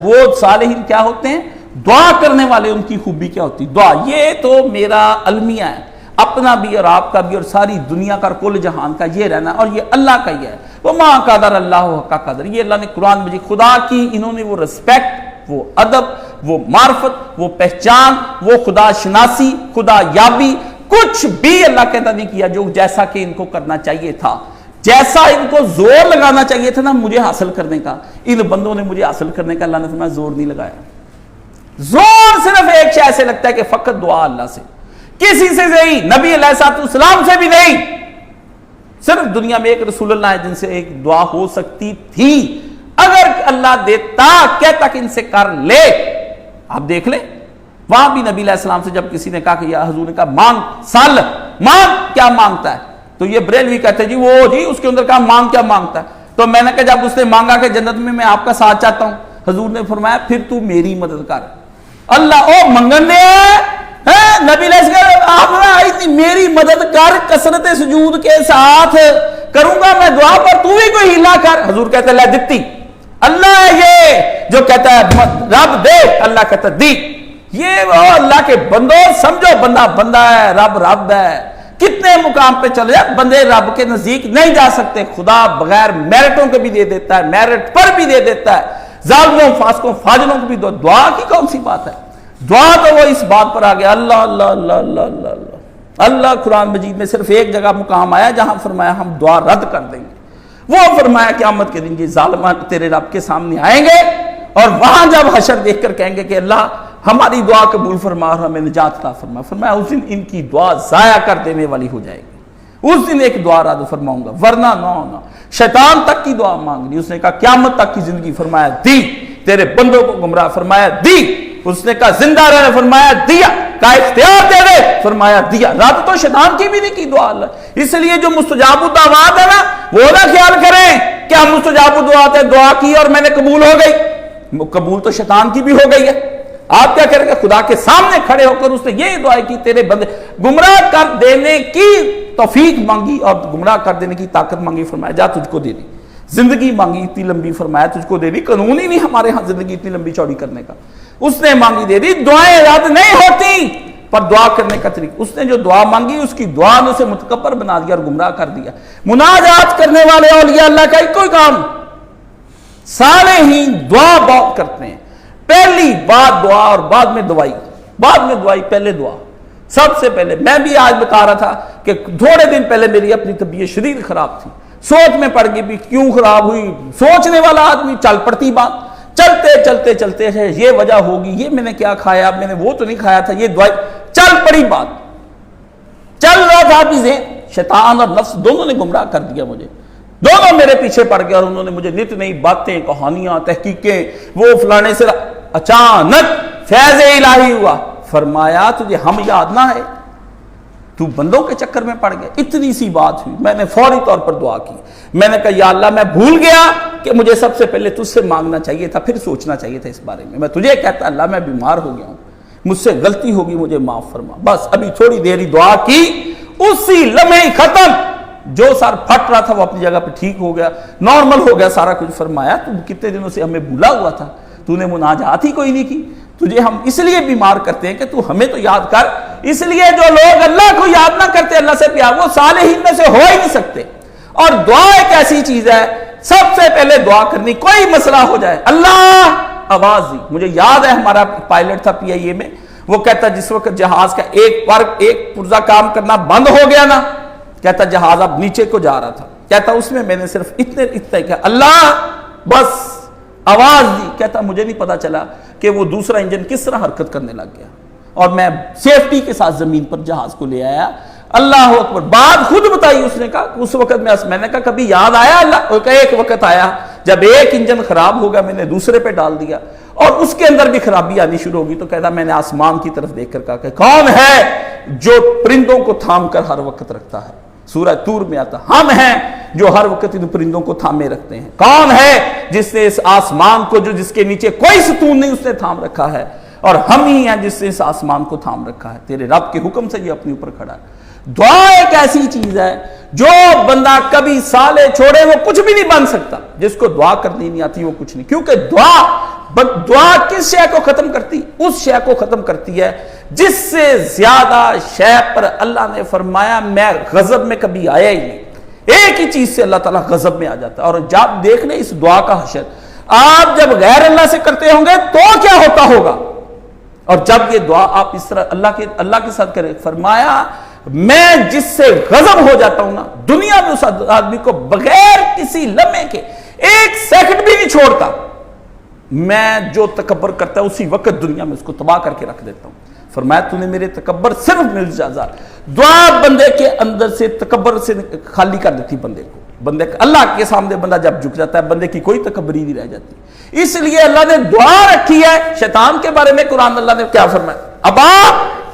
وہ صالحین کیا ہوتے ہیں؟ دعا کرنے والے، ان کی خوبی کیا ہوتی؟ دعا۔ یہ تو میرا المیہ ہے، اپنا بھی اور آپ کا بھی اور ساری دنیا کا اور کل جہان کا یہ رہنا، اور یہ اللہ کا ہی ہے۔ وَمَا قَدَرَ اللَّهُ حَقَّ قَدْرِهِ، یہ اللہ نے قرآن میں خدا کی انہوں نے وہ ریسپیکٹ، وہ ادب، وہ معرفت، وہ پہچان، وہ خدا شناسی، خدا یابی کچھ بھی اللہ کہتا نہیں کیا جو جیسا کہ ان کو کرنا چاہیے تھا، جیسا ان کو زور لگانا چاہیے تھا نا مجھے حاصل کرنے کا، ان بندوں نے مجھے حاصل کرنے کا اللہ نے فرمایا زور نہیں لگایا۔ زور صرف ایک شے سے لگتا ہے کہ فقط دعا اللہ سے، کسی سے نہیں، نبی علیہ السلام سے بھی نہیں، صرف دنیا میں ایک رسول اللہ ہے جن سے ایک دعا ہو سکتی تھی، اگر اللہ دیتا کہتا کہ ان سے کر لے۔ آپ دیکھ لیں وہاں بھی نبی علیہ السلام سے جب کسی نے کہا کہ یا حضور نے کہا مانگ، سال مانگ، کیا مانگتا ہے؟ تو یہ بریلوی کہتے جی وہ جی اس کے اندر کہا مانگ کیا مانگتا ہے؟ تو میں نے کہا جب اس نے مانگا کہ جنت میں آپ کا ساتھ چاہتا ہوں، حضور نے فرمایا پھر تو میری مدد کر۔ اللہ او منگن دے نبی علیہ السلام میری مدد کر، کثرت سجود کے ساتھ کروں گا میں دعا پر، تو بھی کوئی ہیلا کر۔ حضور کہتے لے دتی، اللہ ہے یہ جو کہتا ہے رب دے، اللہ کہتا دی۔ یہ وہ اللہ کے بندوں سمجھو، بندہ بندہ ہے، رب رب ہے۔ کتنے مقام پہ چلے جائے بندے رب کے نزدیک نہیں جا سکتے، خدا بغیر میرٹوں کے بھی دے دیتا ہے، میرٹ پر بھی دے دیتا ہے، ظالموں فاسقوں فاجروں کو بھی دعا کی کون سی بات ہے؟ دعا تو وہ اس بات پر آ گیا اللہ اللہ اللہ اللہ اللہ اللہ اللہ۔ قرآن مجید میں صرف ایک جگہ مقام آیا جہاں فرمایا ہم دعا رد کر دیں گے، وہ فرمایا قیامت کے دن یہ ظالمان تیرے رب کے سامنے آئیں گے اور وہاں جب حشر دیکھ کر کہیں گے کہ اللہ ہماری دعا قبول فرما اور ہمیں نجات عطا فرما، فرمایا اس دن ان کی دعا ضائع کر دینے والی ہو جائے گی، اس دن ایک دعا رد فرماؤں گا، ورنہ نہ شیطان تک کی دعا مانگ لی، اس نے کہا قیامت تک کی زندگی، فرمایا دی، تیرے بندوں کو گمراہ، فرمایا دی، اس نے کہا زندہ رہنا، فرمایا دیا، کہا اختیار دے دے، فرمایا دیا۔ رد تو شیطان کی بھی نہیں کی دعا اللہ۔ اس لیے جو مستجاب الدعوات ہے نا وہ نہ خیال کریں کہ ہم مستجاب الدعوات ہے، دعا کی اور میں نے قبول ہو گئی، قبول تو شیطان کی بھی ہو گئی ہے۔ آپ کیا کریں گے؟ خدا کے سامنے کھڑے ہو کر اس نے یہ دعا کی تیرے بندے گمراہ کر دینے کی توفیق مانگی اور گمراہ کر دینے کی طاقت مانگی، فرمایا جا تجھ کو دے دی۔ زندگی مانگی اتنی لمبی، فرمایا تجھ کو دے دی، قانون ہی نہیں ہمارے ہاں زندگی اتنی لمبی چوڑی کرنے کا، اس نے مانگی دے دی۔ دعائیں رد نہیں ہوتی پر دعا کرنے کا طریقہ، اس نے جو دعا مانگی اس کی دعا نے اسے متکبر بنا دیا اور گمراہ کر دیا۔ مناجات کرنے والے اولیاء اللہ کا ایک کوئی کام، صالحین دعا بہت کرتے ہیں، پہلی بات دعا اور بعد میں دوائی، بعد میں دوائی پہلے دعا۔ سب سے پہلے میں بھی آج بتا رہا تھا کہ تھوڑے دن پہلے میری اپنی طبیعت شدید خراب تھی، سوچ میں پڑ گئی بھی کیوں خراب ہوئی، سوچنے والا آدمی چل پڑتی بات، چلتے چلتے چلتے ہے یہ وجہ ہوگی، یہ میں نے کیا کھایا، میں نے وہ تو نہیں کھایا تھا، یہ دوائی، چل پڑی بات، چل رہا تھا بھی ذہن، شیطان اور نفس دونوں نے گمراہ کر دیا مجھے، دونوں میرے پیچھے پڑ گئے اور انہوں نے مجھے نت نئی باتیں، کہانیاں، تحقیقیں، وہ فلانے سے اچانک فیض الہی ہوا، فرمایا تجھے ہم یاد نہ ہے، تو بندوں کے چکر میں پڑ گیا۔ اتنی سی بات ہوئی، میں نے فوری طور پر دعا کی، میں نے کہا یا اللہ میں بھول گیا کہ مجھے سب سے پہلے تجھ سے مانگنا چاہیے تھا، پھر سوچنا چاہیے تھا اس بارے میں تجھے کہتا اللہ میں بیمار ہو گیا ہوں، مجھ سے غلطی ہوگی، مجھے معاف فرما۔ بس ابھی تھوڑی دیر دعا کی، اسی لمحے ختم، جو سر پھٹ رہا تھا وہ اپنی جگہ پہ ٹھیک ہو گیا، نارمل ہو گیا سارا کچھ۔ فرمایا تو کتنے دنوں سے ہمیں بھولا ہوا تھا، تو نے مناجات ہی کوئی نہیں کی، تجھے ہم اس لیے بیمار کرتے ہیں کہ تو ہمیں تو یاد کر۔ اس لیے جو لوگ اللہ کو یاد نہ کرتے، اللہ سے پیار، وہ صالحین میں سے ہو ہی نہیں سکتے۔ اور دعا ایک ایسی چیز ہے، سب سے پہلے دعا کرنی، کوئی مسئلہ ہو جائے اللہ آواز دی۔ مجھے یاد ہے ہمارا پائلٹ تھا پی آئی اے میں، وہ کہتا جس وقت جہاز کا ایک پرزہ کام کرنا بند ہو گیا نا، کہتا جہاز اب نیچے کو جا رہا تھا، کہتا اس میں نے صرف اتنا کہ اللہ بس آواز دی، کہتا مجھے نہیں پتا چلا کہ وہ دوسرا انجن کس طرح حرکت کرنے لگ گیا اور میں سیفٹی کے ساتھ زمین پر جہاز کو لے آیا۔ اللہ اکبر، بات خود بتائی اس نے کہا اس وقت میں نے کہا کبھی یاد آیا اللہ؟ کہ ایک وقت آیا جب ایک انجن خراب ہو گیا، میں نے دوسرے پہ ڈال دیا اور اس کے اندر بھی خرابی آنی شروع ہوگی، تو کہتا میں نے آسمان کی طرف دیکھ کر کہا کہ کون ہے جو پرندوں کو تھام کر ہر وقت رکھتا ہے؟ سورہ طور میں آتا ہم ہیں جو ہر وقت ان پرندوں کو تھامے رکھتے ہیں۔ کون ہے جس نے اس آسمان کو جو جس کے نیچے کوئی ستون نہیں اس نے تھام رکھا ہے، اور ہم ہی ہیں جس نے اس آسمان کو تھام رکھا ہے، تیرے رب کے حکم سے یہ اپنے اوپر کھڑا ہے۔ دعا ایک ایسی چیز ہے جو بندہ کبھی سالے چھوڑے وہ کچھ بھی نہیں بن سکتا، جس کو دعا کرنی نہیں آتی وہ کچھ نہیں، کیونکہ دعا دعا کس شے کو ختم کرتی؟ اس شے کو ختم کرتی ہے جس سے زیادہ شے پر اللہ نے فرمایا میں غضب میں کبھی آیا ہی نہیں. ایک ہی چیز سے اللہ تعالیٰ غضب میں آ جاتا ہے. اور جب دیکھ لیں اس دعا کا حشر، آپ جب غیر اللہ سے کرتے ہوں گے تو کیا ہوتا ہوگا، اور جب یہ دعا آپ اس طرح اللہ کے ساتھ کریں. فرمایا میں جس سے غضب ہو جاتا ہوں نا، دنیا میں اس آدمی کو بغیر کسی لمحے کے ایک سیکنڈ بھی نہیں چھوڑتا، میں جو تکبر کرتا ہے اسی وقت دنیا میں اس کو تباہ کر کے رکھ دیتا ہوں. فرمایا تو نے میرے تکبر صرف مل جازا. دعا بندے کے اندر سے تکبر سے خالی کر دیتی بندے کو. بندے اللہ کے سامنے بندہ جب جھک جاتا ہے بندے کی کوئی تکبری نہیں رہ جاتی. اس لیے اللہ نے دعا رکھی ہے. شیطان کے بارے میں قرآن اللہ نے کیا فرمایا؟ ابا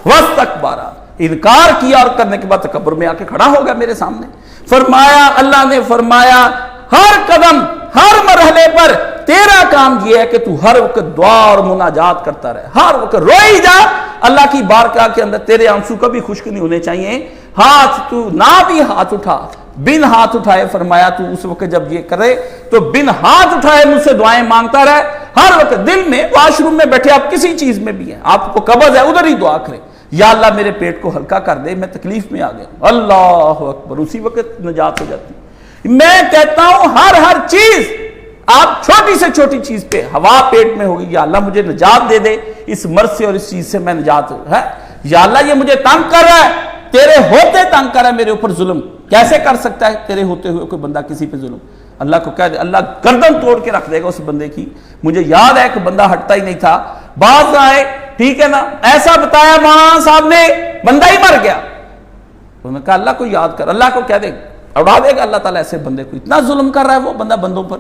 واستکبارا، انکار کیا اور کرنے کے بعد تکبر میں آ کے کھڑا ہو گیا میرے سامنے. فرمایا اللہ نے فرمایا ہر قدم ہر مرحلے پر تیرا کام یہ ہے کہ تو ہر وقت دعا اور مناجات کرتا رہے، ہر وقت روئی جا اللہ کی بارگاہ کے اندر. تیرے آنسو کبھی خشک نہیں ہونے چاہیے. ہاتھ تو نہ بھی ہاتھ اٹھا، بن ہاتھ اٹھائے. فرمایا تو اس وقت جب یہ کرے تو بن ہاتھ اٹھائے مجھ سے دعائیں مانگتا رہے. ہر وقت دل میں، واش روم میں بیٹھے آپ کسی چیز میں بھی ہیں، آپ کو قبض ہے ادھر ہی دعا کرے، یا اللہ میرے پیٹ کو ہلکا کر دے، میں تکلیف میں آ گیا. اللہ اکبر، اسی وقت نجات ہو جاتی. میں کہتا ہوں ہر چیز آپ چھوٹی سے چھوٹی چیز پہ ہوا پیٹ میں ہوگی، یا اللہ مجھے نجات دے دے اس مرض سے اور اس چیز سے میں نجات ہے. یا اللہ یہ مجھے تنگ کر رہا ہے، تیرے ہوتے تنگ کر رہا ہے میرے اوپر ظلم. کیسے کر سکتا ہے تیرے ہوتے ہوئے کوئی بندہ کسی پہ ظلم؟ اللہ کو کہہ دے، اللہ گردن توڑ کے رکھ دے گا اس بندے کی. مجھے یاد ہے کہ بندہ ہٹتا ہی نہیں تھا، باز آئے، ٹھیک ہے نا، ایسا بتایا مولانا صاحب نے، بندہ ہی مر گیا. انہوں نے کہا اللہ کو یاد کر، اللہ کو کہہ دے، اڑا دے گا اللہ تعالیٰ ایسے بندے کو. اتنا ظلم کر رہا ہے وہ بندہ بندوں پر.